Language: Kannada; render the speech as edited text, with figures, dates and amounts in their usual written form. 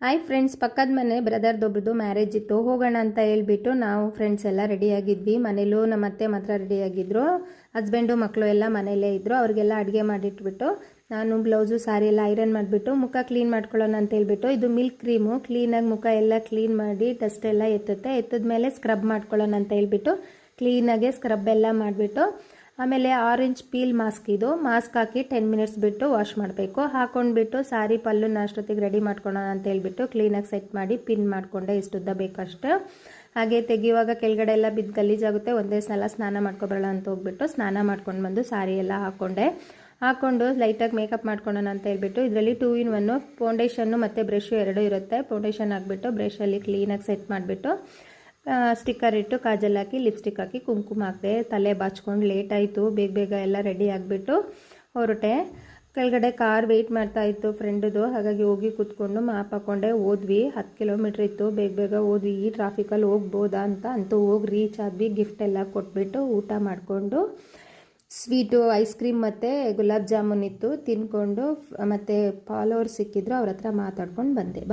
ಹಾಯ್ ಫ್ರೆಂಡ್ಸ್, ಪಕ್ಕದ ಮನೆ ಬ್ರದರ್ದೊಬ್ರದ್ದು ಮ್ಯಾರೇಜ್ ಇತ್ತು. ಹೋಗೋಣ ಅಂತ ಹೇಳ್ಬಿಟ್ಟು ನಾವು ಫ್ರೆಂಡ್ಸ್ ಎಲ್ಲ ರೆಡಿಯಾಗಿದ್ವಿ. ಮನೇಲೂ ನಮ್ಮ ಅತ್ತೆ ಮಾತ್ರ ರೆಡಿಯಾಗಿದ್ದರು. ಹಸ್ಬೆಂಡು ಮಕ್ಕಳು ಎಲ್ಲ ಮನೆಯಲ್ಲೇ ಇದ್ದರು. ಅವ್ರಿಗೆಲ್ಲ ಅಡುಗೆ ಮಾಡಿಟ್ಬಿಟ್ಟು ನಾನು ಬ್ಲೌಸು ಸಾರಿ ಎಲ್ಲ ಐರನ್ ಮಾಡಿಬಿಟ್ಟು ಮುಖ ಕ್ಲೀನ್ ಮಾಡ್ಕೊಳ್ಳೋಣ ಅಂತ ಹೇಳ್ಬಿಟ್ಟು, ಇದು ಮಿಲ್ಕ್ ಕ್ರೀಮು, ಕ್ಲೀನಾಗಿ ಮುಖ ಎಲ್ಲ ಕ್ಲೀನ್ ಮಾಡಿ ಡಸ್ಟ್ ಎಲ್ಲ ಎತ್ತದ ಮೇಲೆ ಸ್ಕ್ರಬ್ ಮಾಡ್ಕೊಳ್ಳೋಣ ಅಂತ ಹೇಳ್ಬಿಟ್ಟು ಕ್ಲೀನಾಗೆ ಸ್ಕ್ರಬ್ ಎಲ್ಲ ಮಾಡಿಬಿಟ್ಟು, ಆಮೇಲೆ ಆರೆಂಜ್ ಪೀಲ್ ಮಾಸ್ಕ್, ಇದು ಮಾಸ್ಕ್ ಹಾಕಿ 10 ಮಿನಿಟ್ಸ್ ಬಿಟ್ಟು ವಾಶ್ ಮಾಡಬೇಕು. ಹಾಕೊಂಡ್ಬಿಟ್ಟು ಸಾರಿ ಪಲ್ಲುನ ಅಷ್ಟೊತ್ತಿಗೆ ರೆಡಿ ಮಾಡ್ಕೊಳ್ಳೋಣ ಅಂತ ಹೇಳ್ಬಿಟ್ಟು ಕ್ಲೀನಾಗಿ ಸೆಟ್ ಮಾಡಿ ಪಿನ್ ಮಾಡಿಕೊಂಡೆ. ಇಷ್ಟುದ್ದ ಬೇಕಷ್ಟು. ಹಾಗೆ ತೆಗಿಯುವಾಗ ಕೆಳಗಡೆ ಎಲ್ಲ ಬಿದ್ದು ಗಲೀಜಾಗುತ್ತೆ, ಒಂದೇ ಸಲ ಸ್ನಾನ ಮಾಡ್ಕೊಬರೋಣ ಅಂತ ಹೋಗ್ಬಿಟ್ಟು ಸ್ನಾನ ಮಾಡ್ಕೊಂಡು ಬಂದು ಸಾರಿ ಎಲ್ಲ ಹಾಕ್ಕೊಂಡು ಲೈಟಾಗಿ ಮೇಕಪ್ ಮಾಡ್ಕೊಳ್ಳೋಣ ಅಂತ ಹೇಳ್ಬಿಟ್ಟು, ಇದರಲ್ಲಿ 2 in 1 ಫೌಂಡೇಶನ್ನು ಮತ್ತು ಬ್ರಷು 2 ಇರುತ್ತೆ. ಫೌಂಡೇಶನ್ ಹಾಕ್ಬಿಟ್ಟು ಬ್ರಷಲ್ಲಿ ಕ್ಲೀನಾಗಿ ಸೆಟ್ ಮಾಡಿಬಿಟ್ಟು ಸ್ಟಿಕ್ಕರ್ ಇಟ್ಟು ಕಾಜಲ್ ಹಾಕಿ ಲಿಪ್ಸ್ಟಿಕ್ ಹಾಕಿ ಕುಂಕುಮ ಹಾಕಿದೆ. ತಲೆ ಬಾಚ್ಕೊಂಡು ಲೇಟ್ ಆಯಿತು. ಬೇಗ ಎಲ್ಲ ರೆಡಿ ಆಗಿಬಿಟ್ಟು ಹೊರಟೆ. ಕೆಳಗಡೆ ಕಾರ್ ವೆಯ್ಟ್ ಮಾಡ್ತಾ ಇತ್ತು ಫ್ರೆಂಡ್ದು. ಹಾಗಾಗಿ ಹೋಗಿ ಕೂತ್ಕೊಂಡು ಮಾಪ್ ಹಾಕ್ಕೊಂಡೆ ಹೋದ್ವಿ. 10 ಕಿಲೋಮೀಟ್ರ್ ಇತ್ತು. ಬೇಗ ಹೋದ್ವಿ. ಈ ಟ್ರಾಫಿಕಲ್ಲಿ ಹೋಗ್ಬೋದಾ ಅಂತೂ ಹೋಗಿ ರೀಚ್ ಆದ್ವಿ. ಗಿಫ್ಟ್ ಎಲ್ಲ ಕೊಟ್ಬಿಟ್ಟು ಊಟ ಮಾಡಿಕೊಂಡು, ಸ್ವೀಟು, ಐಸ್ ಕ್ರೀಮ್ ಮತ್ತು ಗುಲಾಬ್ ಜಾಮೂನ್ ಇತ್ತು, ತಿನ್ಕೊಂಡು, ಮತ್ತು ಫಾಲೋವರ್ಸ್ ಸಿಕ್ಕಿದ್ರು, ಅವ್ರ ಹತ್ರ ಮಾತಾಡ್ಕೊಂಡು ಬಂದೆ.